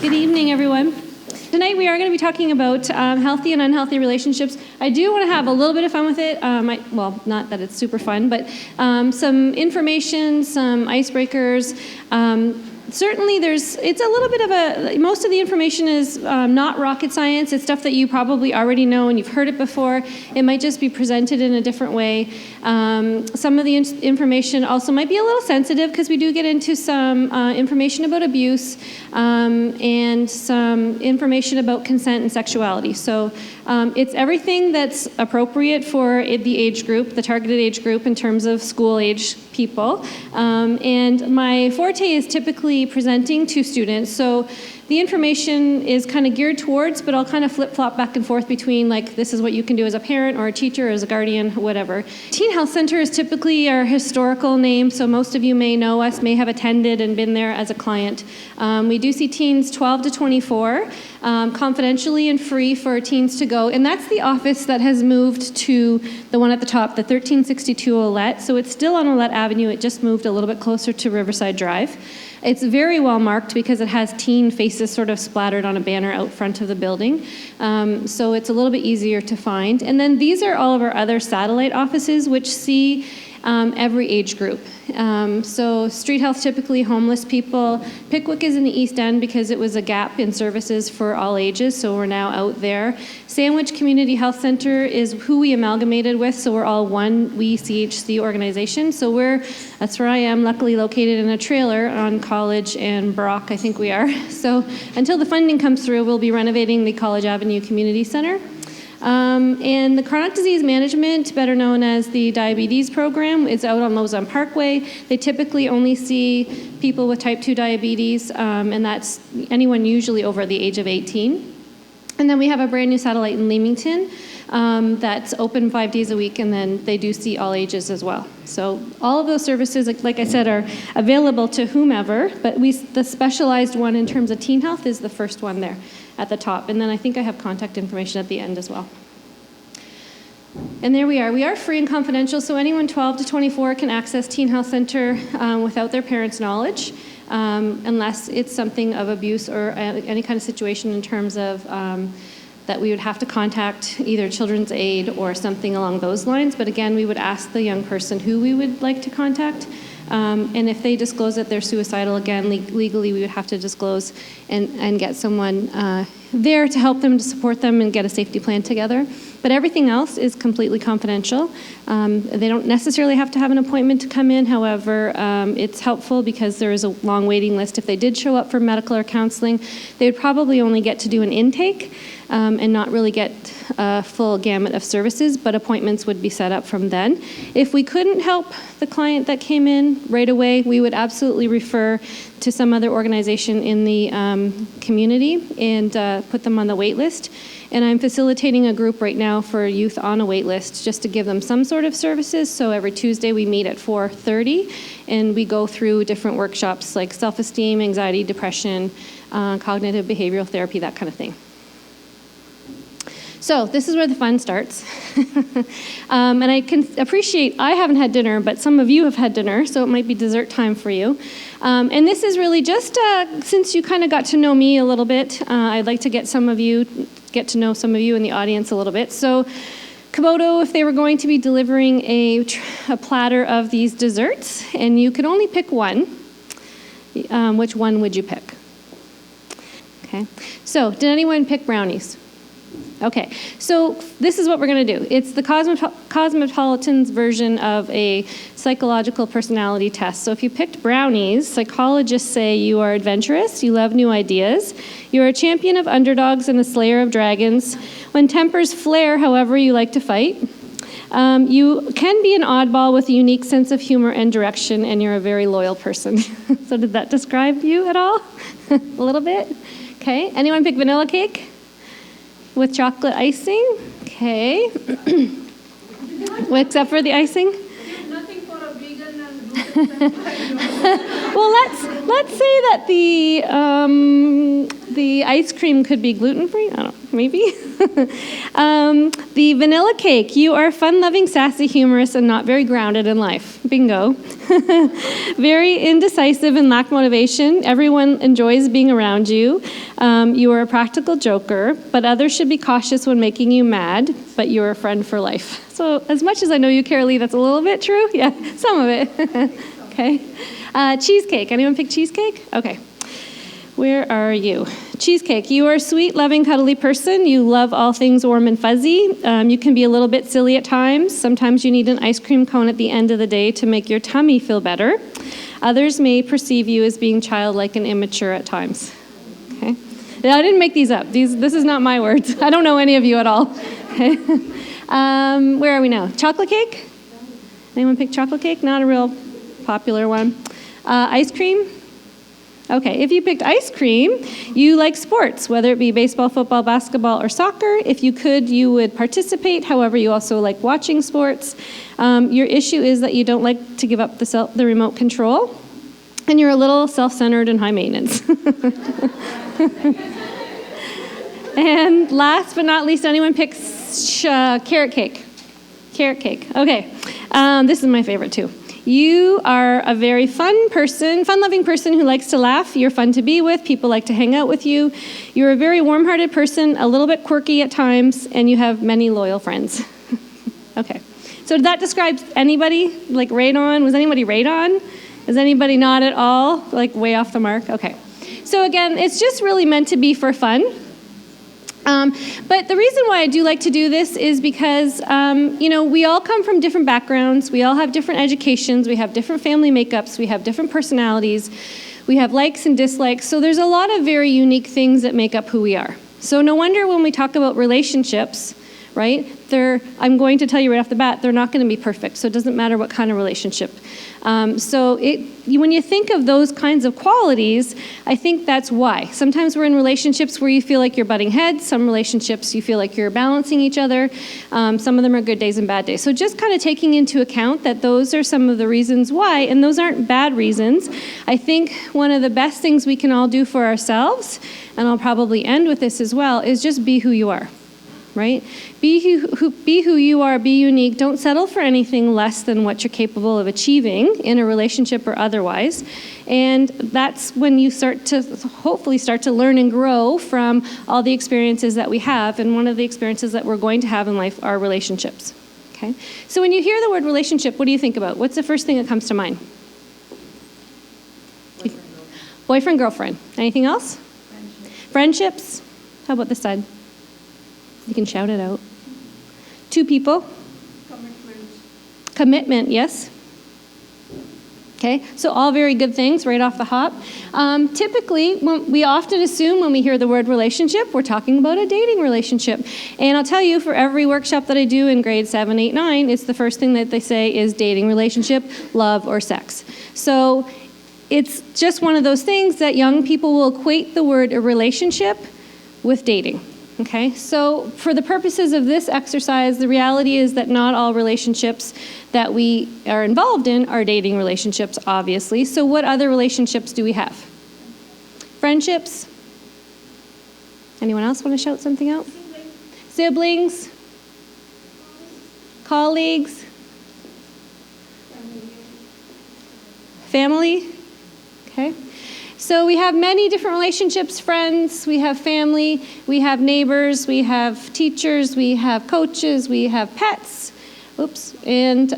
Good evening, everyone. Tonight we are going to be talking about healthy and unhealthy relationships. I do want to have a little bit of fun with it. Well, not that it's super fun, but some information, some icebreakers. Certainly it's a little bit of most of the information is not rocket science. It's stuff that you probably already know and you've heard it before. It might just be presented in a different way. Some of the information also might be a little sensitive because we do get into some information about abuse and some information about consent and sexuality. So it's everything that's appropriate for the age group, the targeted age group in terms of school age people. And my forte is typically presenting to students. So the information is kind of geared towards, but I'll kind of flip-flop back and forth between, like, this is what you can do as a parent or a teacher or as a guardian, whatever. Teen Health Center is typically our historical name, so most of you may know us, may have attended and been there as a client. We do see teens 12 to 24, confidentially and free for teens to go, and that's the office that has moved to the one at the top, the 1362 Olette, so it's still on Olette Avenue, it just moved a little bit closer to Riverside Drive. It's very well marked because it has teen faces sort of splattered on a banner out front of the building. So it's a little bit easier to find. And then these are all of our other satellite offices which see every age group. So Street Health, typically homeless people. Pickwick is in the East End because it was a gap in services for all ages, so we're now out there. Sandwich Community Health Center is who we amalgamated with, so we're all one CHC organization. So that's where I am, luckily located in a trailer on College and Brock, I think we are. So until the funding comes through, we'll be renovating the College Avenue Community Center. And the chronic disease management, better known as the diabetes program, is out on Lausanne Parkway. They typically only see people with type 2 diabetes, and that's anyone usually over the age of 18. And then we have a brand new satellite in Leamington that's open 5 days a week, and then they do see all ages as well. So all of those services, like I said, are available to whomever, but the specialized one in terms of teen health is the first one there at the top. And then I think I have contact information at the end as well. And there we are. We are free and confidential, so anyone 12 to 24 can access Teen Health Center without their parents' knowledge, unless it's something of abuse or any kind of situation in terms of that we would have to contact either Children's Aid or something along those lines. But again, we would ask the young person who we would like to contact. And if they disclose that they're suicidal, again, legally we would have to disclose and get someone there to help them, to support them, and get a safety plan together. But everything else is completely confidential. They don't necessarily have to have an appointment to come in. However, it's helpful because there is a long waiting list. If they did show up for medical or counseling, they would probably only get to do an intake and not really get a full gamut of services, but appointments would be set up from then. If we couldn't help the client that came in right away, we would absolutely refer to some other organization in the community and put them on the wait list. And I'm facilitating a group right now for youth on a wait list just to give them some sort of services. So every Tuesday we meet at 4:30 and we go through different workshops like self-esteem, anxiety, depression, cognitive behavioral therapy, that kind of thing. So this is where the fun starts. And I can appreciate I haven't had dinner, but some of you have had dinner, so it might be dessert time for you. And this is really just, since you kind of got to know me a little bit, I'd like to get to know some of you in the audience a little bit. So Kubota, if they were going to be delivering a platter of these desserts, and you could only pick one, which one would you pick? Okay, so did anyone pick brownies? Okay, so this is what we're going to do. It's the Cosmopolitan's version of a psychological personality test. So if you picked brownies, psychologists say you are adventurous, you love new ideas, you're a champion of underdogs and a slayer of dragons. When tempers flare, however, you like to fight. You can be an oddball with a unique sense of humor and direction, and you're a very loyal person. So did that describe you at all? A little bit? Okay, anyone pick vanilla cake? With chocolate icing? Okay. Except for the icing? Nothing for a vegan and gluten. Well, let's say that The ice cream could be gluten-free. I don't know, maybe. The vanilla cake. You are fun-loving, sassy, humorous, and not very grounded in life. Bingo. Very indecisive and lack motivation. Everyone enjoys being around you. You are a practical joker, but others should be cautious when making you mad, but you're a friend for life. So as much as I know you, Carolee, that's a little bit true. Yeah, some of it. Okay. Cheesecake. Anyone pick cheesecake? Okay. Where are you? Cheesecake. You are a sweet, loving, cuddly person. You love all things warm and fuzzy. You can be a little bit silly at times. Sometimes you need an ice cream cone at the end of the day to make your tummy feel better. Others may perceive you as being childlike and immature at times. Okay. I didn't make these up. This is not my words. I don't know any of you at all. Okay. Where are we now? Chocolate cake? Anyone pick chocolate cake? Not a real popular one. Ice cream? Okay, if you picked ice cream, you like sports, whether it be baseball, football, basketball, or soccer. If you could, you would participate. However, you also like watching sports. Your issue is that you don't like to give up the remote control, and you're a little self-centered and high maintenance. And last but not least, anyone picks carrot cake? Carrot cake. Okay, this is my favorite too. You are a very fun-loving person who likes to laugh. You're fun to be with. People like to hang out with you. You're a very warm-hearted person, a little bit quirky at times, and you have many loyal friends. Okay. So that describes anybody, like radon? Was anybody radon? Is anybody not at all, like way off the mark? Okay. So again, it's just really meant to be for fun. But the reason why I do like to do this is because, we all come from different backgrounds. We all have different educations. We have different family makeups. We have different personalities. We have likes and dislikes. So there's a lot of very unique things that make up who we are. So no wonder when we talk about relationships, right, I'm going to tell you right off the bat, they're not going to be perfect. So it doesn't matter what kind of relationship. When you think of those kinds of qualities, I think that's why. Sometimes we're in relationships where you feel like you're butting heads. Some relationships you feel like you're balancing each other. Some of them are good days and bad days. So just kind of taking into account that those are some of the reasons why, and those aren't bad reasons. I think one of the best things we can all do for ourselves, and I'll probably end with this as well, is just be who you are. Right? Be who you are, be unique. Don't settle for anything less than what you're capable of achieving in a relationship or otherwise. And that's when you hopefully start to learn and grow from all the experiences that we have. And one of the experiences that we're going to have in life are relationships. Okay? So when you hear the word relationship, what do you think about? What's the first thing that comes to mind? Boyfriend, girlfriend. Anything else? Friendships. How about this side? You can shout it out. Two people. Commitment, yes. Okay, so all very good things right off the hop. Typically, we often assume when we hear the word relationship, we're talking about a dating relationship. And I'll tell you, for every workshop that I do in grade 7, 8, 9, it's the first thing that they say is dating relationship, love, or sex. So it's just one of those things that young people will equate the word a relationship with dating. Okay, so for the purposes of this exercise, the reality is that not all relationships that we are involved in are dating relationships, obviously. So what other relationships do we have? Friendships? Anyone else want to shout something out? Siblings? Colleagues? Family? Okay. So we have many different relationships, friends, we have family, we have neighbors, we have teachers, we have coaches, we have pets, and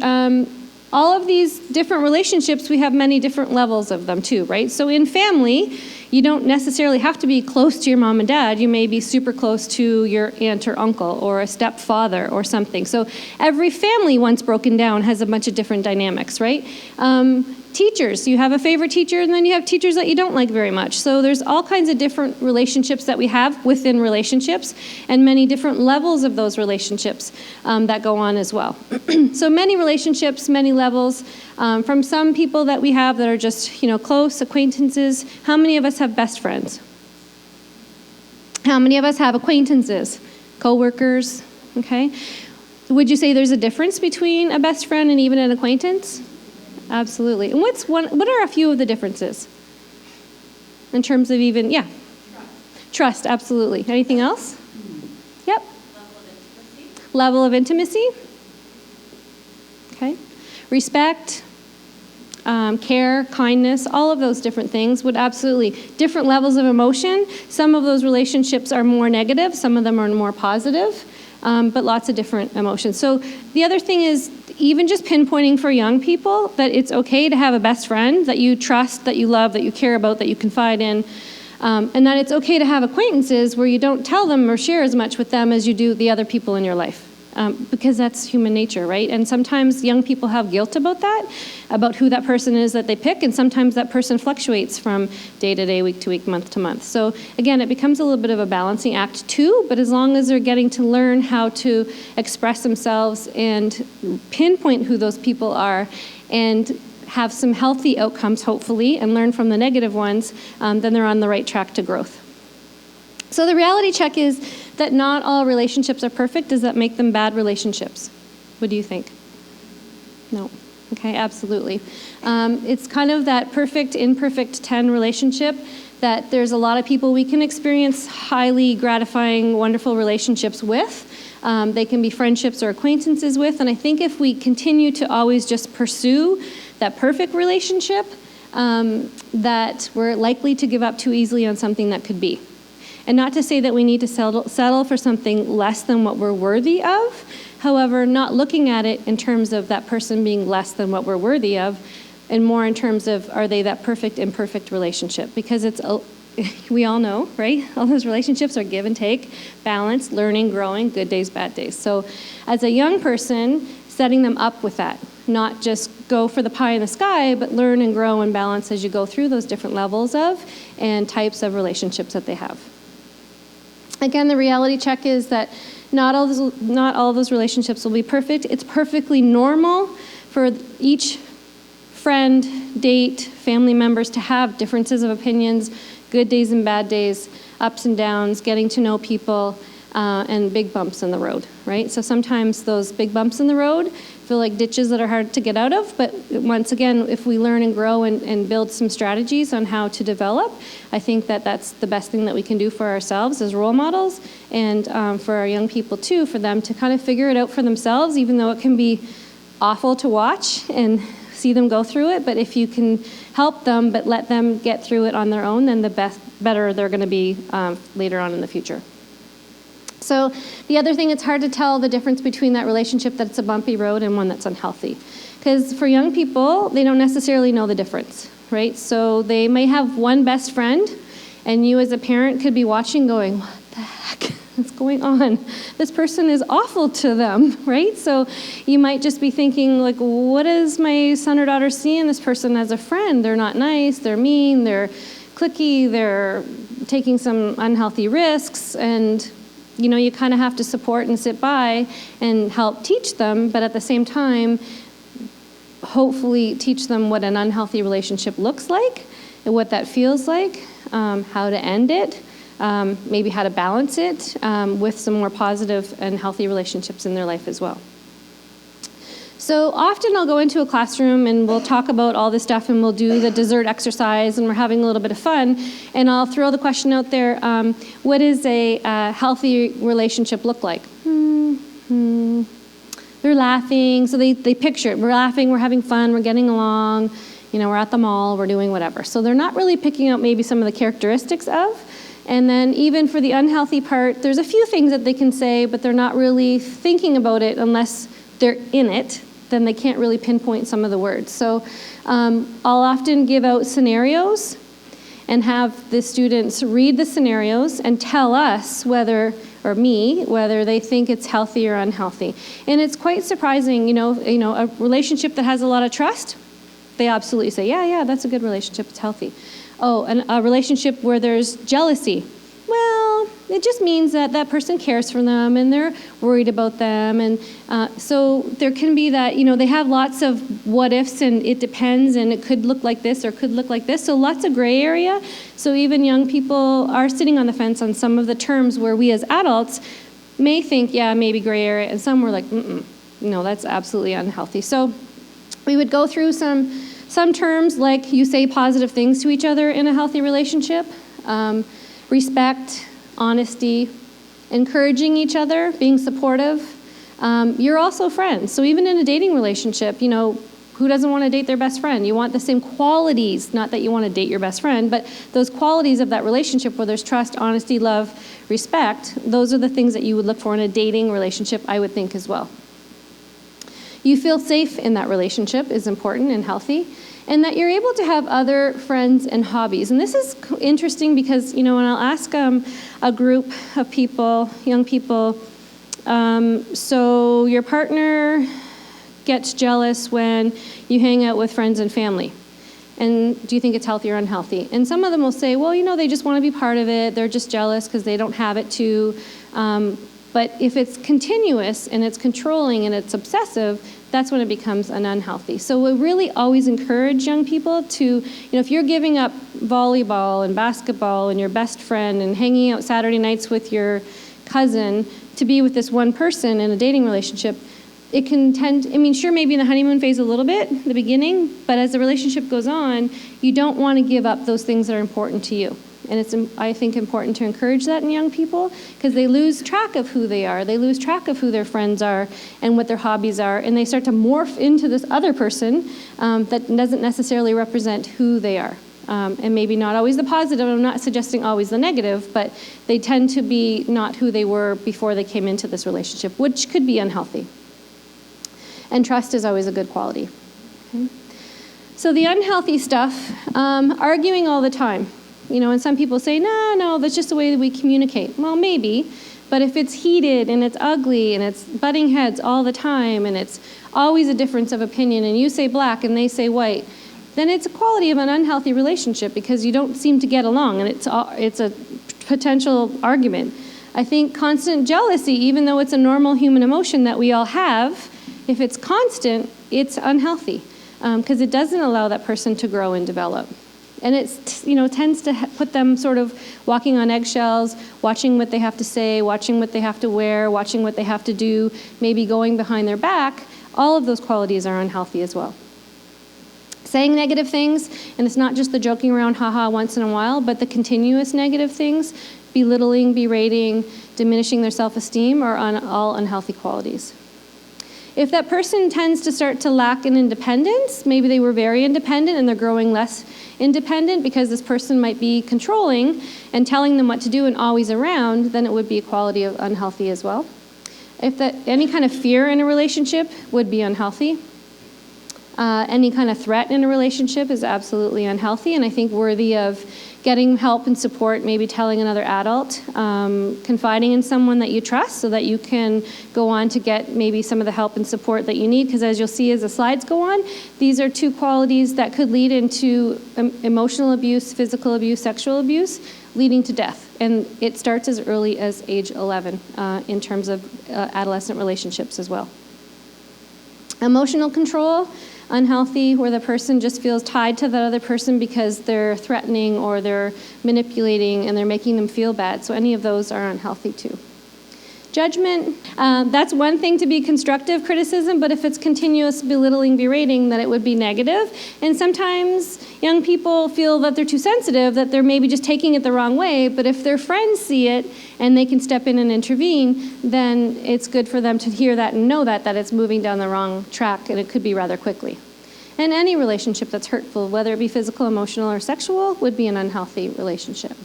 all of these different relationships, we have many different levels of them too, right? So in family, you don't necessarily have to be close to your mom and dad. You may be super close to your aunt or uncle or a stepfather or something. So every family, once broken down, has a bunch of different dynamics, right? Teachers, you have a favorite teacher, and then you have teachers that you don't like very much. So there's all kinds of different relationships that we have within relationships, and many different levels of those relationships that go on as well. So many relationships, many levels. From some people that we have that are just, close acquaintances. How many of us have best friends? How many of us have acquaintances? Co-workers, okay? Would you say there's a difference between a best friend and even an acquaintance? Absolutely. And what are a few of the differences? In terms of even, Trust, absolutely. Anything else? Yep. Level of intimacy. Okay. Respect, care, kindness, all of those different things would absolutely, different levels of emotion. Some of those relationships are more negative, some of them are more positive, but lots of different emotions. So the other thing is even just pinpointing for young people that it's okay to have a best friend that you trust, that you love, that you care about, that you confide in, and that it's okay to have acquaintances where you don't tell them or share as much with them as you do the other people in your life. Because that's human nature, right? And sometimes young people have guilt about that, about who that person is that they pick, and sometimes that person fluctuates from day to day, week to week, month to month. So again, it becomes a little bit of a balancing act too, but as long as they're getting to learn how to express themselves and pinpoint who those people are and have some healthy outcomes, hopefully, and learn from the negative ones, then they're on the right track to growth. So the reality check is that not all relationships are perfect. Does that make them bad relationships? What do you think? No. Okay, absolutely. It's kind of that perfect, imperfect 10 relationship that there's a lot of people we can experience highly gratifying, wonderful relationships with. They can be friendships or acquaintances with. And I think if we continue to always just pursue that perfect relationship, that we're likely to give up too easily on something that could be. And not to say that we need to settle for something less than what we're worthy of. However, not looking at it in terms of that person being less than what we're worthy of, and more in terms of, are they that perfect, imperfect relationship? Because we all know, right? All those relationships are give and take, balance, learning, growing, good days, bad days. So as a young person, setting them up with that. Not just go for the pie in the sky, but learn and grow and balance as you go through those different levels of and types of relationships that they have. Again, the reality check is that not all those relationships will be perfect. It's perfectly normal for each friend, date, family members to have differences of opinions, good days and bad days, ups and downs, getting to know people, and big bumps in the road, right? So sometimes those big bumps in the road feel like ditches that are hard to get out of, but once again, if we learn and grow and build some strategies on how to develop, I think that that's the best thing that we can do for ourselves as role models, and for our young people too, for them to kind of figure it out for themselves, even though it can be awful to watch and see them go through it. But if you can help them but let them get through it on their own, then the better they're going to be later on in the future. So the other thing, it's hard to tell the difference between that relationship that's a bumpy road and one that's unhealthy. Because for young people, they don't necessarily know the difference, right? So they may have one best friend, and you as a parent could be watching going, what the heck is going on? This person is awful to them, right? So you might just be thinking, like, what does my son or daughter see in this person as a friend? They're not nice, they're mean, they're cliquey, they're taking some unhealthy risks, and you kind of have to support and sit by and help teach them, but at the same time, hopefully teach them what an unhealthy relationship looks like and what that feels like, how to end it, maybe how to balance it with some more positive and healthy relationships in their life as well. So often I'll go into a classroom and we'll talk about all this stuff, and we'll do the dessert exercise, and we're having a little bit of fun, and I'll throw the question out there, what does a healthy relationship look like? They're laughing, so they picture it. We're laughing, we're having fun, we're getting along, we're at the mall, we're doing whatever. So they're not really picking out maybe some of the characteristics of. And then even for the unhealthy part, there's a few things that they can say, but they're not really thinking about it unless they're in it. Then they can't really pinpoint some of the words. So I'll often give out scenarios and have the students read the scenarios and tell us whether they think it's healthy or unhealthy. And it's quite surprising, a relationship that has a lot of trust, they absolutely say, yeah, that's a good relationship, it's healthy. Oh, and a relationship where there's jealousy. Well, it just means that that person cares for them and they're worried about them. And so there can be that, they have lots of what ifs and it depends and it could look like this or could look like this. So lots of gray area. So even young people are sitting on the fence on some of the terms where we as adults may think, yeah, maybe gray area. And some were like, no, that's absolutely unhealthy. So we would go through some terms like you say positive things to each other in a healthy relationship. respect, honesty, encouraging each other, being supportive. You're also friends. So even in a dating relationship, you know, who doesn't want to date their best friend? You want the same qualities, not that you want to date your best friend, but those qualities of that relationship where there's trust, honesty, love, respect, those are the things that you would look for in a dating relationship, I would think as well. You feel safe in that relationship is important and healthy, and that you're able to have other friends and hobbies. And this is interesting because, you know, when I'll ask a group of people, young people, so your partner gets jealous when you hang out with friends and family. And do you think it's healthy or unhealthy? And some of them will say, well, you know, they just want to be part of it. They're just jealous because they don't have it too. But if it's continuous and it's controlling and it's obsessive, that's when it becomes an unhealthy. So we really always encourage young people to, you know, if you're giving up volleyball and basketball and your best friend and hanging out Saturday nights with your cousin to be with this one person in a dating relationship, it can tend, I mean, sure, maybe in the honeymoon phase a little bit, the beginning, but as the relationship goes on, you don't want to give up those things that are important to you. And it's, I think, important to encourage that in young people because they lose track of who they are. They lose track of who their friends are and what their hobbies are, and they start to morph into this other person that doesn't necessarily represent who they are. And maybe not always the positive. I'm not suggesting always the negative, but they tend to be not who they were before they came into this relationship, which could be unhealthy. And trust is always a good quality. Okay? So the unhealthy stuff, arguing all the time. You know, and some people say, no, that's just the way that we communicate. Well, maybe, but if it's heated and it's ugly and it's butting heads all the time and it's always a difference of opinion and you say black and they say white, then it's a quality of an unhealthy relationship because you don't seem to get along and it's a potential argument. I think constant jealousy, even though it's a normal human emotion that we all have, if it's constant, it's unhealthy because it doesn't allow that person to grow and develop. And it, you know, tends to put them sort of walking on eggshells, watching what they have to say, watching what they have to wear, watching what they have to do, maybe going behind their back. All of those qualities are unhealthy as well. Saying negative things, and it's not just the joking around haha once in a while, but the continuous negative things, belittling, berating, diminishing their self-esteem are all unhealthy qualities. If that person tends to start to lack in independence, maybe they were very independent and they're growing less independent because this person might be controlling and telling them what to do and always around, then it would be a quality of unhealthy as well. If any kind of fear in a relationship would be unhealthy. Any kind of threat in a relationship is absolutely unhealthy and I think worthy of getting help and support, maybe telling another adult, confiding in someone that you trust so that you can go on to get maybe some of the help and support that you need, because as you'll see as the slides go on, these are two qualities that could lead into emotional abuse, physical abuse, sexual abuse, leading to death. And it starts as early as age 11 in terms of adolescent relationships as well. Emotional control, unhealthy, where the person just feels tied to that other person because they're threatening or they're manipulating and they're making them feel bad. So any of those are unhealthy too. Judgment, that's one thing to be constructive criticism, but if it's continuous belittling, berating, then it would be negative. And sometimes young people feel that they're too sensitive, that they're maybe just taking it the wrong way, but if their friends see it and they can step in and intervene, then it's good for them to hear that and know that it's moving down the wrong track, and it could be rather quickly. And any relationship that's hurtful, whether it be physical, emotional, or sexual, would be an unhealthy relationship.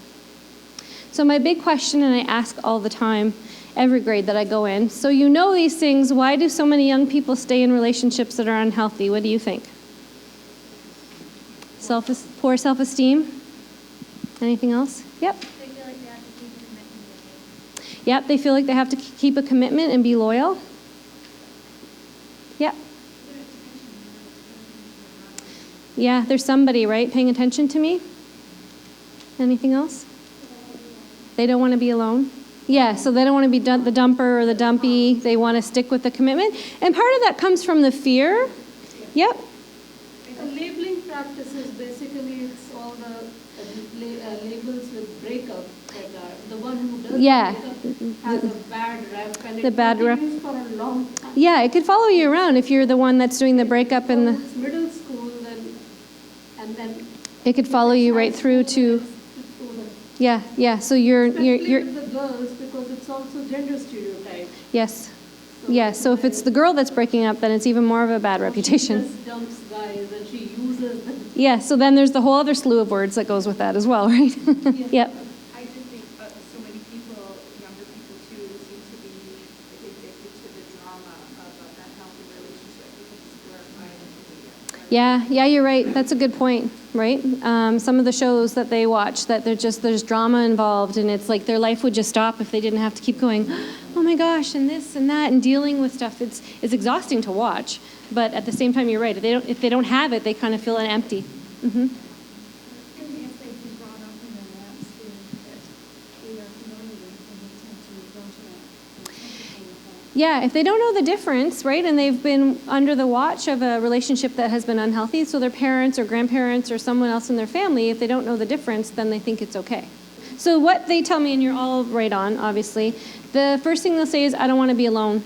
So my big question, and I ask all the time, every grade that I go in, so you know these things, why do so many young people stay in relationships that are unhealthy? What do you think? Poor self-esteem? Anything else? Yep. They feel like they have to keep a commitment. Yep, they feel like they have to keep a commitment and be loyal. Yep. Yeah, there's somebody, right, paying attention to me? Anything else? They don't want to be alone? Yeah, so they don't want to be the dumper or the dumpy. They want to stick with the commitment. And part of that comes from the fear. Yep. The labeling practices, basically, it's all the labels with breakup that are the one who does breakup has a bad rep, and it continues for a long time. Yeah, it could follow you around if you're the one that's doing the breakup and the It's middle school, and then it could follow you right through to. Yeah. So you're Especially with the girls, because it's also gender stereotype. yes. Yeah, so if it's the girl that's breaking up, then it's even more of a bad reputation. She just dumps guys and she uses them. Yeah, so then there's the whole other slew of words that goes with that as well, right? Yep. I do think so many people, younger people too, seem to be addicted to the drama of that healthy relationship because it's glorified in media. Yeah, you're right. That's a good point, right? Some of the shows that they watch, that there's drama involved, and it's like their life would just stop if they didn't have to keep going, oh my gosh, and this and that, and dealing with stuff. It's exhausting to watch, but at the same time, you're right. If they don't have it, they kind of feel empty. Mm-hmm. And if they've been brought up in an atmosphere that they are familiar with, and they tend to go to that. They're comfortable with that. Yeah, if they don't know the difference, right, and they've been under the watch of a relationship that has been unhealthy, so their parents or grandparents or someone else in their family, if they don't know the difference, then they think it's okay. So what they tell me, and you're all right on, obviously, the first thing they'll say is, I don't want to be alone,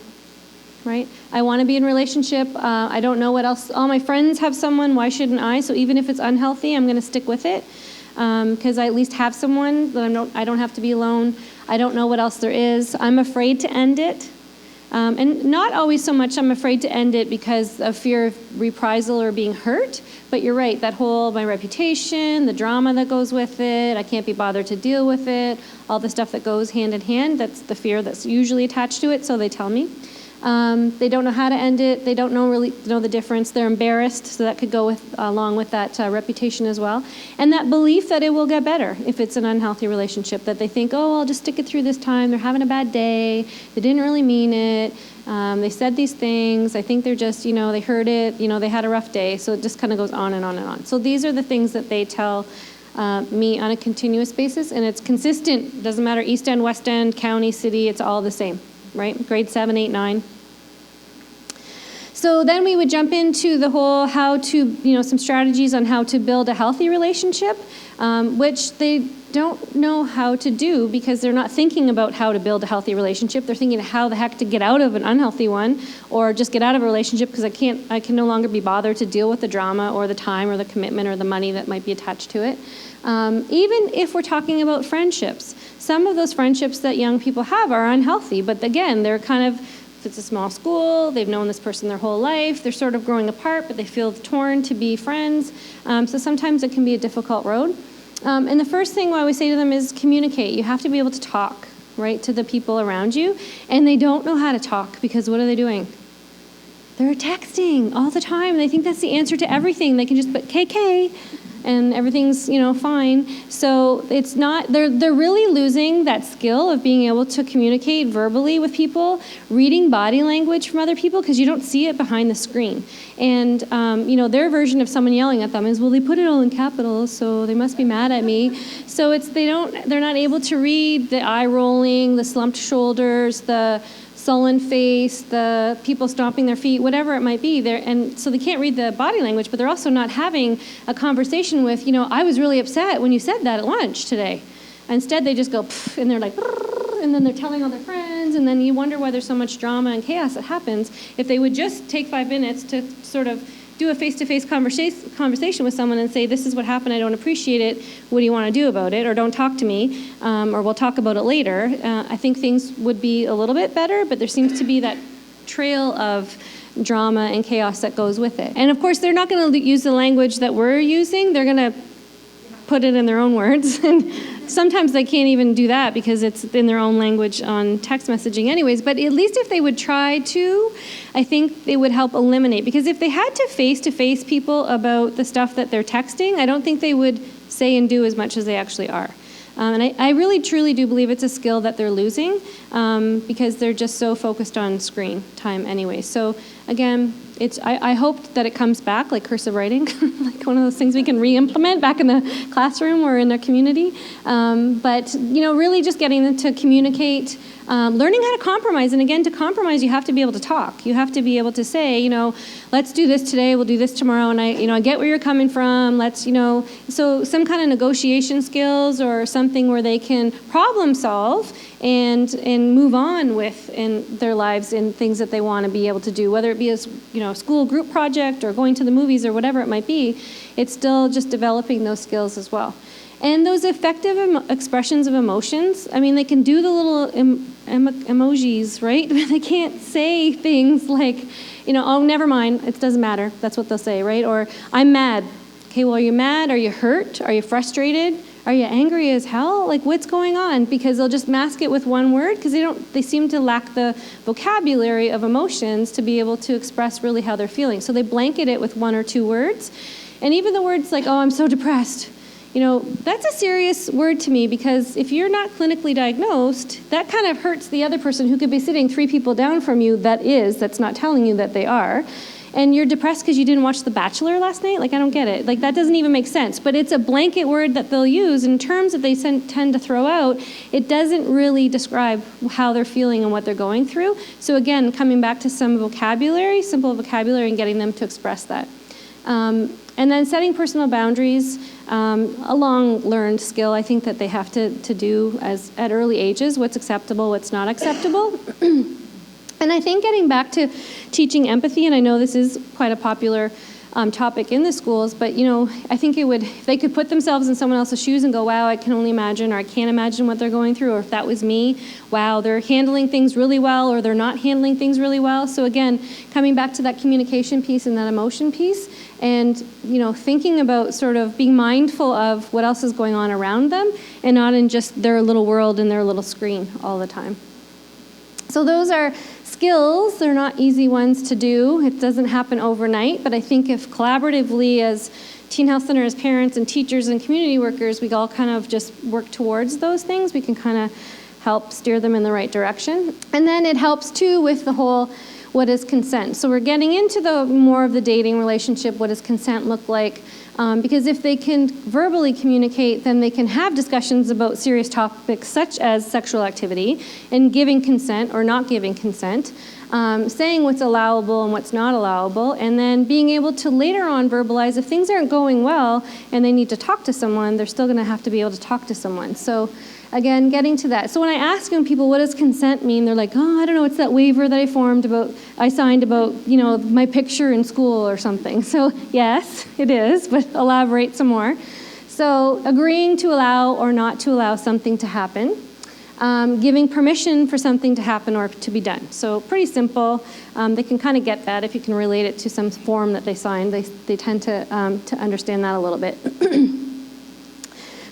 right? I want to be in a relationship. I don't know what else. All my friends have someone. Why shouldn't I? So even if it's unhealthy, I'm going to stick with it because I at least have someone that I don't have to be alone. I don't know what else there is. I'm afraid to end it. And not always so much I'm afraid to end it because of fear of reprisal or being hurt, but you're right, that whole my reputation, the drama that goes with it, I can't be bothered to deal with it, all the stuff that goes hand in hand, that's the fear that's usually attached to it, so they tell me. They don't know how to end it. They don't really know the difference. They're embarrassed, so that could go along with that reputation as well. And that belief that it will get better if it's an unhealthy relationship, that they think, oh, I'll just stick it through this time. They're having a bad day. They didn't really mean it. They said these things. I think they're just, they heard it. They had a rough day. So it just kind of goes on and on and on. So these are the things that they tell me on a continuous basis, and it's consistent. It doesn't matter East End, West End, county, city. It's all the same, right? Grade 7, 8, 9. So then we would jump into the whole how to, some strategies on how to build a healthy relationship, which they don't know how to do because they're not thinking about how to build a healthy relationship. They're thinking how the heck to get out of an unhealthy one or just get out of a relationship because I can no longer be bothered to deal with the drama or the time or the commitment or the money that might be attached to it. Even if we're talking about friendships, some of those friendships that young people have are unhealthy, but again, they're kind of, if it's a small school, they've known this person their whole life, they're sort of growing apart, but they feel torn to be friends. So sometimes it can be a difficult road. And the first thing I always say to them is communicate. You have to be able to talk, right, to the people around you. And they don't know how to talk because what are they doing? They're texting all the time. They think that's the answer to everything. They can just put KK and everything's, fine. So it's not, they're really losing that skill of being able to communicate verbally with people, reading body language from other people, because you don't see it behind the screen. And, their version of someone yelling at them is, well, they put it all in capitals, so they must be mad at me. So they're not able to read the eye rolling, the slumped shoulders, the sullen face, the people stomping their feet, whatever it might be. And so they can't read the body language, but they're also not having a conversation with, I was really upset when you said that at lunch today. Instead, they just go, pff, and they're like, and then they're telling all their friends, and then you wonder why there's so much drama and chaos that happens. If they would just take 5 minutes to sort of do a face-to-face conversation with someone and say, this is what happened, I don't appreciate it, what do you want to do about it, or don't talk to me, or we'll talk about it later, I think things would be a little bit better, but there seems to be that trail of drama and chaos that goes with it. And of course, they're not going to use the language that we're using, they're going to put it in their own words, and sometimes they can't even do that because it's in their own language on text messaging anyways, but at least if they would try to, I think it would help eliminate, because if they had to face people about the stuff that they're texting, I don't think they would say and do as much as they actually are. And I really, truly do believe it's a skill that they're losing because they're just so focused on screen time anyway. So again, I hope that it comes back, like cursive writing, like one of those things we can re-implement back in the classroom or in the community. But really just getting them to communicate, learning how to compromise. And again, to compromise, you have to be able to talk. You have to be able to say, let's do this today, we'll do this tomorrow, and I get where you're coming from. Let's, so some kind of negotiation skills or something where they can problem solve and move on with in their lives in things that they want to be able to do, whether it be a school group project or going to the movies or whatever it might be. It's still just developing those skills as well. And those effective expressions of emotions, I mean, they can do the little emojis, right? But they can't say things like, oh, never mind, it doesn't matter. That's what they'll say, right? Or, I'm mad. Okay, well, are you mad? Are you hurt? Are you frustrated? Are you angry as hell? Like, what's going on? Because they'll just mask it with one word because they seem to lack the vocabulary of emotions to be able to express really how they're feeling. So they blanket it with one or two words. And even the words like, oh, I'm so depressed. That's a serious word to me because if you're not clinically diagnosed, that kind of hurts the other person who could be sitting 3 people down from you that's not telling you that they are. And you're depressed because you didn't watch The Bachelor last night? Like, I don't get it. Like, that doesn't even make sense. But it's a blanket word that they'll use. In terms that they tend to throw out, it doesn't really describe how they're feeling and what they're going through. So again, coming back to some vocabulary, simple vocabulary, and getting them to express that. And then setting personal boundaries, a long-learned skill I think that they have to do at early ages, what's acceptable, what's not acceptable. And I think getting back to teaching empathy, and I know this is quite a popular topic in the schools, but I think if they could put themselves in someone else's shoes and go, wow, I can only imagine, or I can't imagine what they're going through, or if that was me, wow, they're handling things really well, or they're not handling things really well. So again, coming back to that communication piece and that emotion piece, and thinking about sort of being mindful of what else is going on around them, and not in just their little world and their little screen all the time. So those are skills. They're not easy ones to do. It doesn't happen overnight, but I think if collaboratively as Teen Health Center, as parents and teachers and community workers, we all kind of just work towards those things, we can kind of help steer them in the right direction. And then it helps too with the whole, what is consent? So we're getting into more of the dating relationship. What does consent look like? Because if they can verbally communicate, then they can have discussions about serious topics such as sexual activity and giving consent or not giving consent, saying what's allowable and what's not allowable, and then being able to later on verbalize if things aren't going well and they need to talk to someone, they're still going to have to be able to talk to someone. So again, getting to that. So when I ask young people, what does consent mean? They're like, oh, I don't know, it's that waiver that I signed about, my picture in school or something. So yes, it is, but elaborate some more. So agreeing to allow or not to allow something to happen, giving permission for something to happen or to be done. So pretty simple. They can kind of get that if you can relate it to some form that they signed. They tend to understand that a little bit.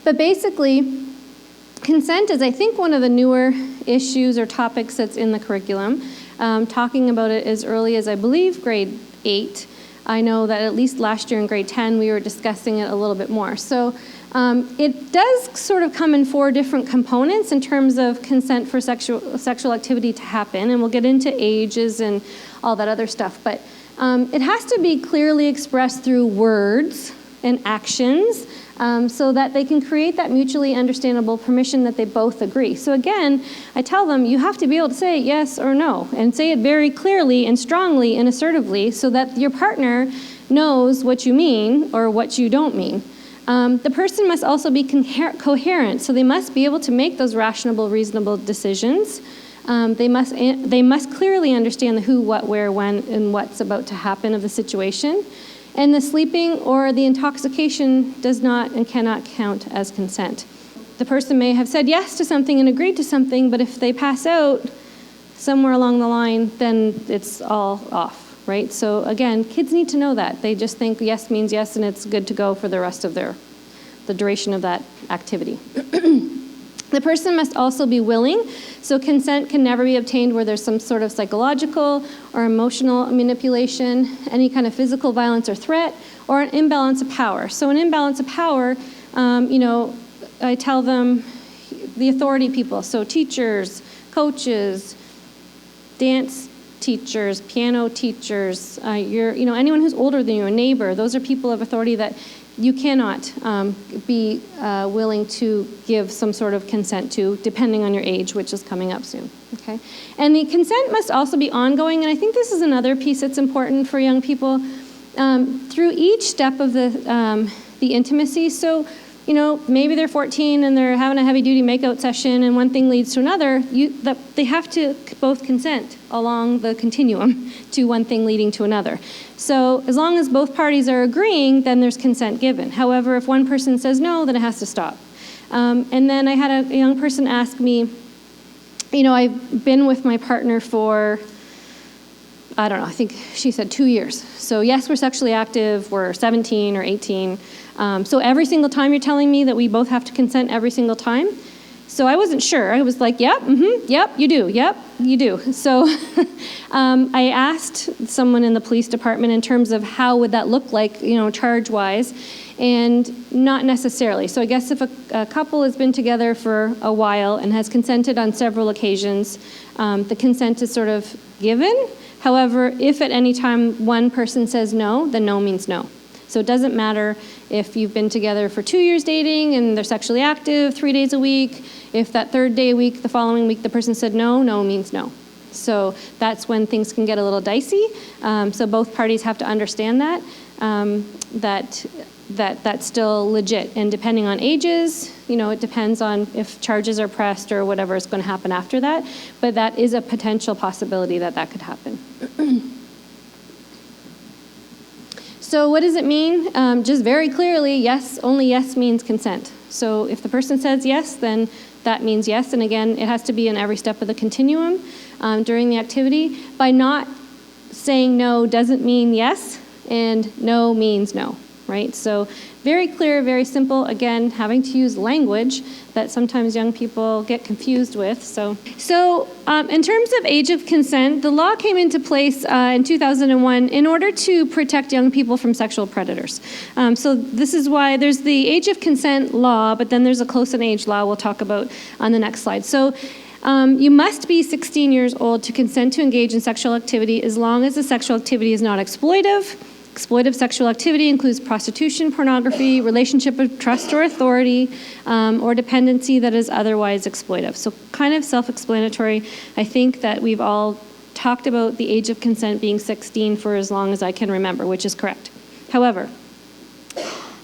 But basically, consent is, I think, one of the newer issues or topics that's in the curriculum. Talking about it as early as, I believe, grade 8. I know that at least last year in grade 10, we were discussing it a little bit more. So it does sort of come in 4 different components in terms of consent for sexual activity to happen, and we'll get into ages and all that other stuff. But it has to be clearly expressed through words and actions, so that they can create that mutually understandable permission that they both agree. So again, I tell them you have to be able to say yes or no, and say it very clearly and strongly and assertively so that your partner knows what you mean or what you don't mean. The person must also be coherent, so they must be able to make those rational, reasonable decisions. They must clearly understand the who, what, where, when, and what's about to happen of the situation. And the sleeping or the intoxication does not and cannot count as consent. The person may have said yes to something and agreed to something, but if they pass out somewhere along the line, then it's all off, right? So again, kids need to know that. They just think yes means yes and it's good to go for the rest of the duration of that activity. The person must also be willing. So consent can never be obtained where there's some sort of psychological or emotional manipulation, any kind of physical violence or threat, or an imbalance of power. So an imbalance of power, I tell them the authority people, so teachers, coaches, dance teachers, piano teachers, anyone who's older than you, a neighbor, those are people of authority that you cannot be willing to give some sort of consent to, depending on your age, which is coming up soon. Okay, and the consent must also be ongoing, and I think this is another piece that's important for young people through each step of the intimacy. So maybe they're 14 and they're having a heavy-duty makeout session and one thing leads to another, they have to both consent along the continuum to one thing leading to another. So as long as both parties are agreeing, then there's consent given. However, if one person says no, then it has to stop. And then I had a young person ask me, I've been with my partner for, I don't know, I think she said 2 years. So yes, we're sexually active, we're 17 or 18. So every single time you're telling me that we both have to consent every single time? So I wasn't sure. I was like, yep, yep, you do, yep, you do. So I asked someone in the police department in terms of how would that look like, charge-wise, and not necessarily. So I guess if a couple has been together for a while and has consented on several occasions, the consent is sort of given. However, if at any time one person says no, then no means no. So it doesn't matter if you've been together for 2 years dating and they're sexually active 3 days a week. If that third day a week, the following week, the person said no, no means no. So that's when things can get a little dicey. So both parties have to understand that, that's still legit. And depending on ages, it depends on if charges are pressed or whatever is going to happen after that. But that is a potential possibility that could happen. So what does it mean? Just very clearly, yes, only yes means consent. So if the person says yes, then that means yes. And again, it has to be in every step of the continuum during the activity. By not saying no doesn't mean yes, and no means no, right? So very clear, very simple. Again, having to use language that sometimes young people get confused with. So in terms of age of consent, the law came into place in 2001 in order to protect young people from sexual predators. So this is why there's the age of consent law, but then there's a close in age law we'll talk about on the next slide. So you must be 16 years old to consent to engage in sexual activity as long as the sexual activity is not exploitive. Exploitive sexual activity includes prostitution, pornography, relationship of trust or authority, or dependency that is otherwise exploitive. So kind of self-explanatory. I think that we've all talked about the age of consent being 16 for as long as I can remember, which is correct. However,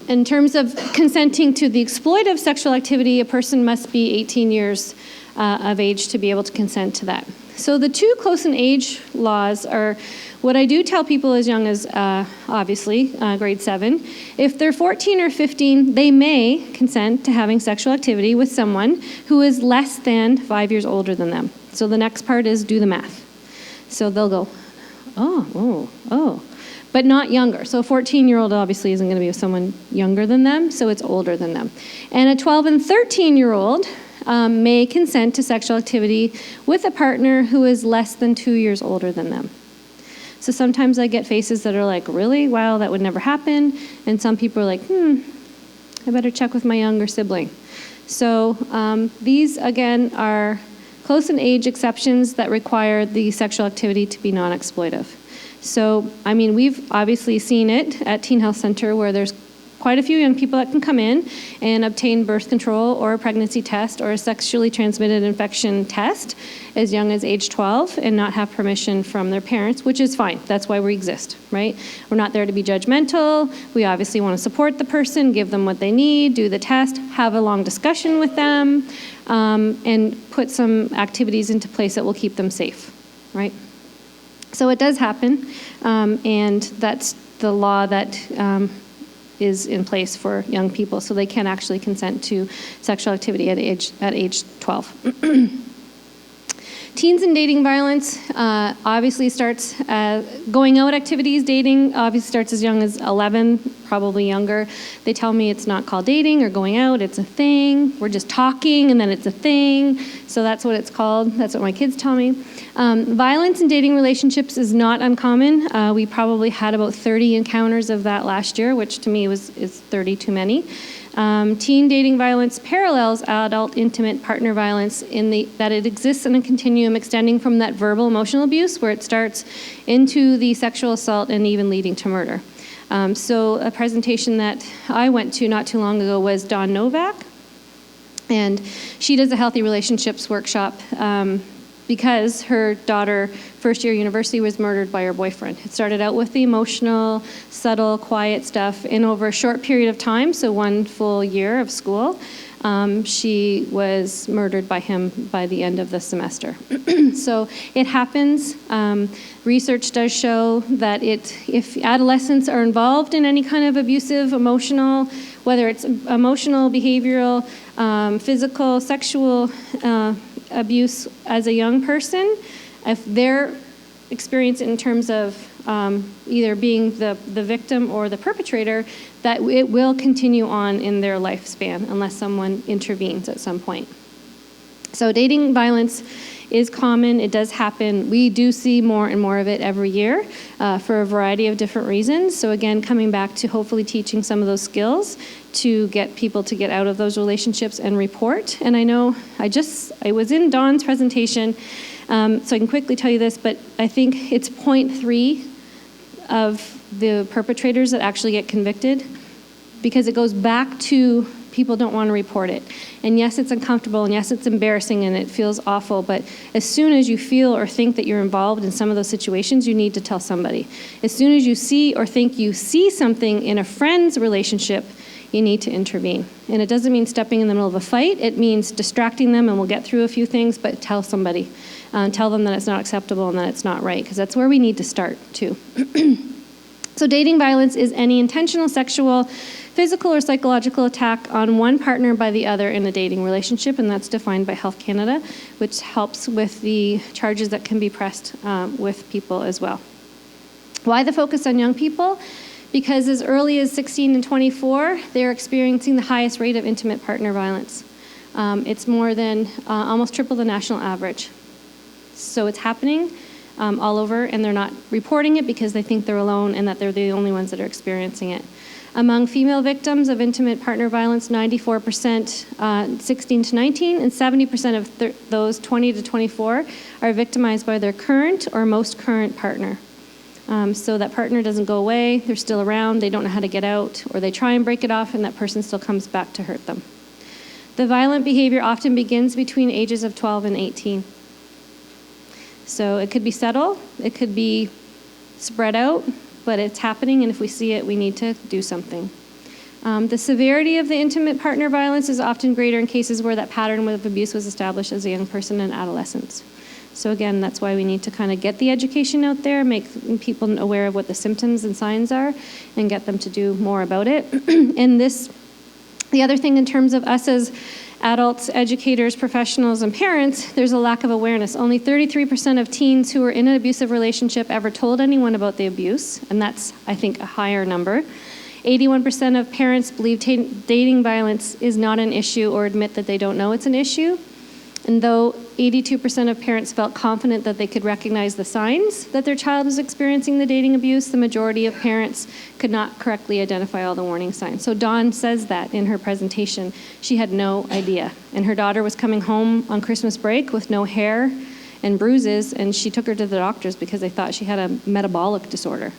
in terms of consenting to the exploitive sexual activity, a person must be 18 years of age to be able to consent to that. So the two close in age laws are what I do tell people as young as, obviously, grade 7. If they're 14 or 15, they may consent to having sexual activity with someone who is less than 5 years older than them. So the next part is do the math. So they'll go, oh. But not younger. So a 14-year-old obviously isn't going to be with someone younger than them, so it's older than them. And a 12 and 13-year-old may consent to sexual activity with a partner who is less than 2 years older than them. So sometimes I get faces that are like, really? Wow, that would never happen. And some people are like, I better check with my younger sibling. So these, again, are close in age exceptions that require the sexual activity to be non-exploitive. So, we've obviously seen it at Teen Health Center where there's quite a few young people that can come in and obtain birth control or a pregnancy test or a sexually transmitted infection test as young as age 12 and not have permission from their parents, which is fine. That's why we exist, right? We're not there to be judgmental. We obviously want to support the person, give them what they need, do the test, have a long discussion with them, and put some activities into place that will keep them safe, right? So it does happen, and that's the law that is in place for young people, so they can actually consent to sexual activity at age 12. Teens and dating violence obviously starts going out activities. Dating obviously starts as young as 11, probably younger. They tell me it's not called dating or going out, it's a thing. We're just talking and then it's a thing. So that's what it's called. That's what my kids tell me. Violence in dating relationships is not uncommon. We probably had about 30 encounters of that last year, which to me is 30 too many. Teen dating violence parallels adult intimate partner violence in that it exists in a continuum extending from that verbal emotional abuse where it starts into the sexual assault and even leading to murder. So a presentation that I went to not too long ago was Dawn Novak, and she does a healthy relationships workshop because her daughter, first year university, was murdered by her boyfriend. It started out with the emotional, subtle, quiet stuff. And over a short period of time, so 1 full year of school, she was murdered by him by the end of the semester. So it happens. Research does show that if adolescents are involved in any kind of abusive, emotional, whether it's emotional, behavioral, physical, sexual abuse as a young person, if they're experiencing it in terms of either being the victim or the perpetrator, that it will continue on in their lifespan unless someone intervenes at some point. So dating violence is common. It does happen. We do see more and more of it every year for a variety of different reasons. So again, coming back to hopefully teaching some of those skills to get people to get out of those relationships and report. And I know I was in Dawn's presentation, so I can quickly tell you this, but I think it's 0.3 of the perpetrators that actually get convicted, because it goes back to people don't want to report it. And yes, it's uncomfortable, and yes, it's embarrassing, and it feels awful, but as soon as you feel or think that you're involved in some of those situations, you need to tell somebody. As soon as you see or think you see something in a friend's relationship, you need to intervene. And it doesn't mean stepping in the middle of a fight. It means distracting them, and we'll get through a few things, but tell somebody. Tell them that it's not acceptable and that it's not right, because that's where we need to start, too. So dating violence is any intentional sexual, physical, or psychological attack on one partner by the other in a dating relationship, and that's defined by Health Canada, which helps with the charges that can be pressed with people as well. Why the focus on young people? Because as early as 16 and 24, they're experiencing the highest rate of intimate partner violence. It's more than almost triple the national average. So it's happening all over, and they're not reporting it because they think they're alone and that they're the only ones that are experiencing it. Among female victims of intimate partner violence, 94% 16 to 19, and 70% of those 20 to 24 are victimized by their current or most current partner. So that partner doesn't go away, they're still around, they don't know how to get out, or they try and break it off and that person still comes back to hurt them. The violent behavior often begins between ages of 12 and 18. So it could be subtle, it could be spread out, but it's happening, and if we see it, we need to do something. The severity of the intimate partner violence is often greater in cases where that pattern of abuse was established as a young person and adolescence. So again, that's why we need to kind of get the education out there, make people aware of what the symptoms and signs are, and get them to do more about it. And the other thing in terms of us as adults, educators, professionals, and parents, there's a lack of awareness. Only 33% of teens who are in an abusive relationship ever told anyone about the abuse, and that's, I think, a higher number. 81% of parents believe dating violence is not an issue or admit that they don't know it's an issue. And though 82% of parents felt confident that they could recognize the signs that their child was experiencing the dating abuse, the majority of parents could not correctly identify all the warning signs. So Dawn says that in her presentation. She had no idea. And her daughter was coming home on Christmas break with no hair and bruises, and she took her to the doctors because they thought she had a metabolic disorder.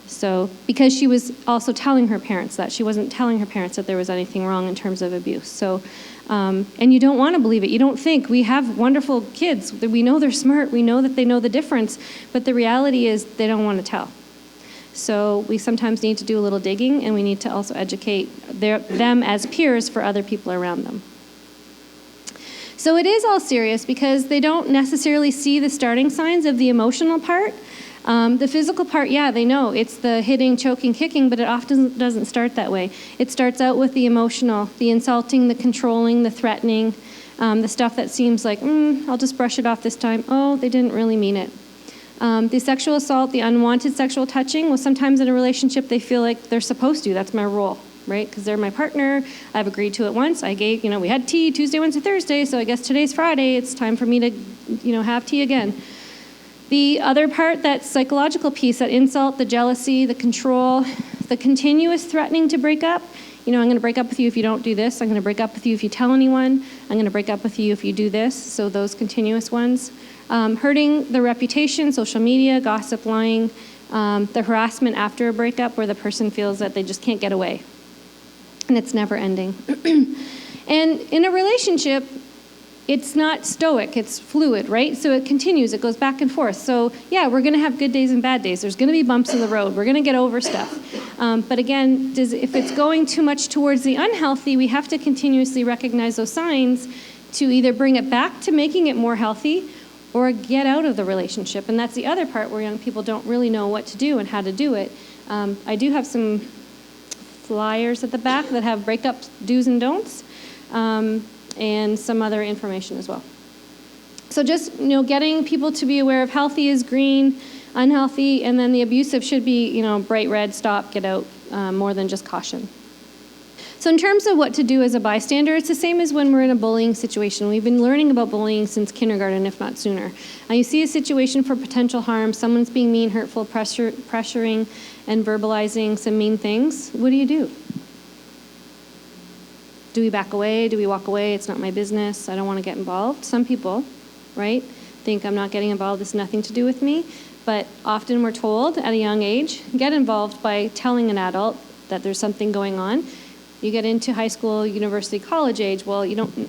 So, because she was also telling her parents that. She wasn't telling her parents that there was anything wrong in terms of abuse. So, and you don't want to believe it. You don't think. We have wonderful kids. We know they're smart. We know that they know the difference. But the reality is they don't want to tell. So we sometimes need to do a little digging, and we need to also educate them as peers for other people around them. So it is all serious because they don't necessarily see the starting signs of the emotional part. The physical part, yeah, they know. It's the hitting, choking, kicking, but it often doesn't start that way. It starts out with the emotional, the insulting, the controlling, the threatening, the stuff that seems like, I'll just brush it off this time. Oh, they didn't really mean it. The sexual assault, the unwanted sexual touching, well, sometimes in a relationship they feel like they're supposed to. That's my role, right? Because they're my partner. I've agreed to it once. I gave, we had tea Tuesday, Wednesday, Thursday, so I guess today's Friday. It's time for me to, have tea again. The other part, that psychological piece, that insult, the jealousy, the control, the continuous threatening to break up. I'm going to break up with you if you don't do this. I'm going to break up with you if you tell anyone. I'm going to break up with you if you do this. So those continuous ones. Hurting the reputation, social media, gossip, lying, the harassment after a breakup where the person feels that they just can't get away. And it's never ending. And in a relationship, it's not stoic, it's fluid, right? So it continues, it goes back and forth. So yeah, we're going to have good days and bad days. There's going to be bumps in the road. We're going to get over stuff. But again, if it's going too much towards the unhealthy, we have to continuously recognize those signs to either bring it back to making it more healthy or get out of the relationship. And that's the other part where young people don't really know what to do and how to do it. I do have some flyers at the back that have breakup do's and don'ts, and some other information as well. So just, getting people to be aware of healthy is green, unhealthy, and then the abusive should be, bright red, stop, get out, more than just caution. So in terms of what to do as a bystander, it's the same as when we're in a bullying situation. We've been learning about bullying since kindergarten, if not sooner. You see a situation for potential harm, someone's being mean, hurtful, pressuring, and verbalizing some mean things. What do? Do we back away? Do we walk away? It's not my business. I don't want to get involved. Some people, right, think I'm not getting involved. It's nothing to do with me. But often we're told at a young age, get involved by telling an adult that there's something going on. You get into high school, university, college age, well,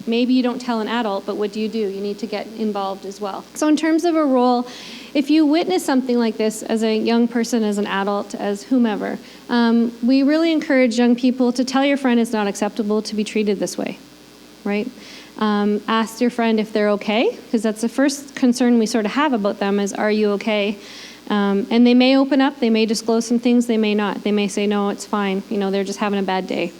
maybe you don't tell an adult, but what do? You need to get involved as well. So in terms of a role, if you witness something like this as a young person, as an adult, as whomever, we really encourage young people to tell your friend it's not acceptable to be treated this way, right? Ask your friend if they're okay, because that's the first concern we sort of have about them is, are you okay? And they may open up, they may disclose some things, they may not. They may say, no, it's fine, they're just having a bad day.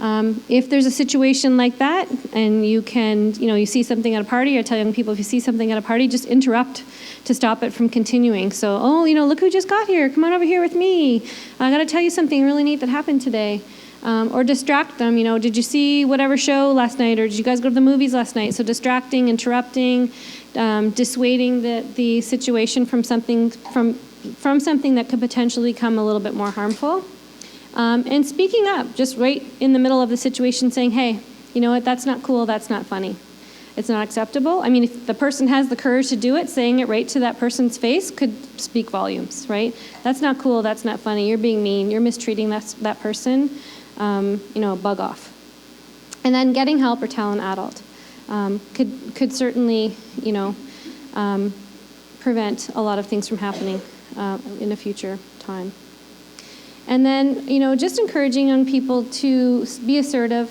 If there's a situation like that and you can, you see something at a party, I tell young people, if you see something at a party, just interrupt to stop it from continuing. So, look who just got here. Come on over here with me. I got to tell you something really neat that happened today. Or distract them, did you see whatever show last night, or did you guys go to the movies last night? So distracting, interrupting, dissuading the situation from something that could potentially become a little bit more harmful. And speaking up, just right in the middle of the situation saying, hey, you know what, that's not cool, that's not funny. It's not acceptable. I mean, if the person has the courage to do it, saying it right to that person's face could speak volumes, right? That's not cool, that's not funny, you're being mean, you're mistreating that person, bug off. And then getting help or tell an adult could certainly, prevent a lot of things from happening in a future time. And then, just encouraging young people to be assertive,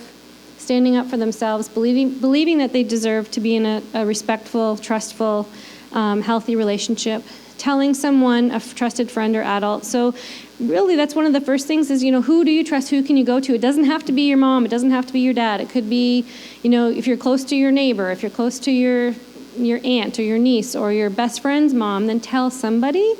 standing up for themselves, believing that they deserve to be in a respectful, trustful, healthy relationship, telling someone, a trusted friend or adult. So really that's one of the first things is, who do you trust, who can you go to? It doesn't have to be your mom, it doesn't have to be your dad. It could be, if you're close to your neighbor, if you're close to your aunt or your niece or your best friend's mom, then tell somebody.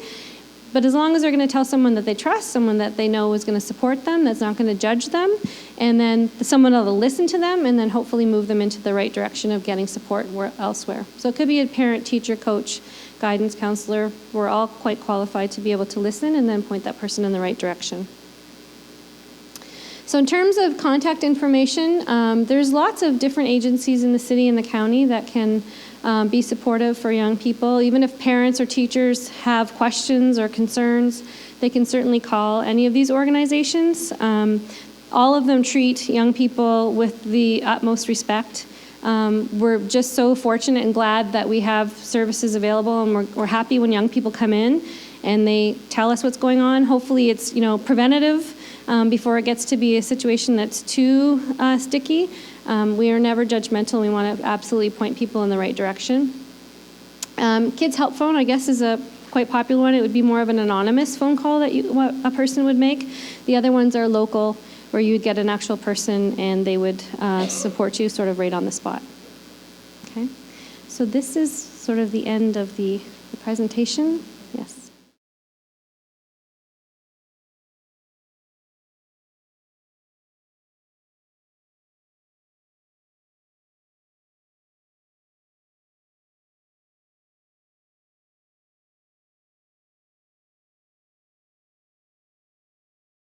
But as long as they're going to tell someone that they trust, someone that they know is going to support them, that's not going to judge them, and then someone that will listen to them and then hopefully move them into the right direction of getting support elsewhere. So it could be a parent, teacher, coach, guidance counselor. We're all quite qualified to be able to listen and then point that person in the right direction. So in terms of contact information, there's lots of different agencies in the city and the county that can be supportive for young people. Even if parents or teachers have questions or concerns, they can certainly call any of these organizations. All of them treat young people with the utmost respect. We're just so fortunate and glad that we have services available, and we're happy when young people come in and they tell us what's going on. Hopefully it's preventative before it gets to be a situation that's too sticky. We are never judgmental. We want to absolutely point people in the right direction. Kids Help Phone, I guess, is a quite popular one. It would be more of an anonymous phone call that a person would make. The other ones are local, where you would get an actual person and they would support you sort of right on the spot. Okay, so this is sort of the end of the presentation.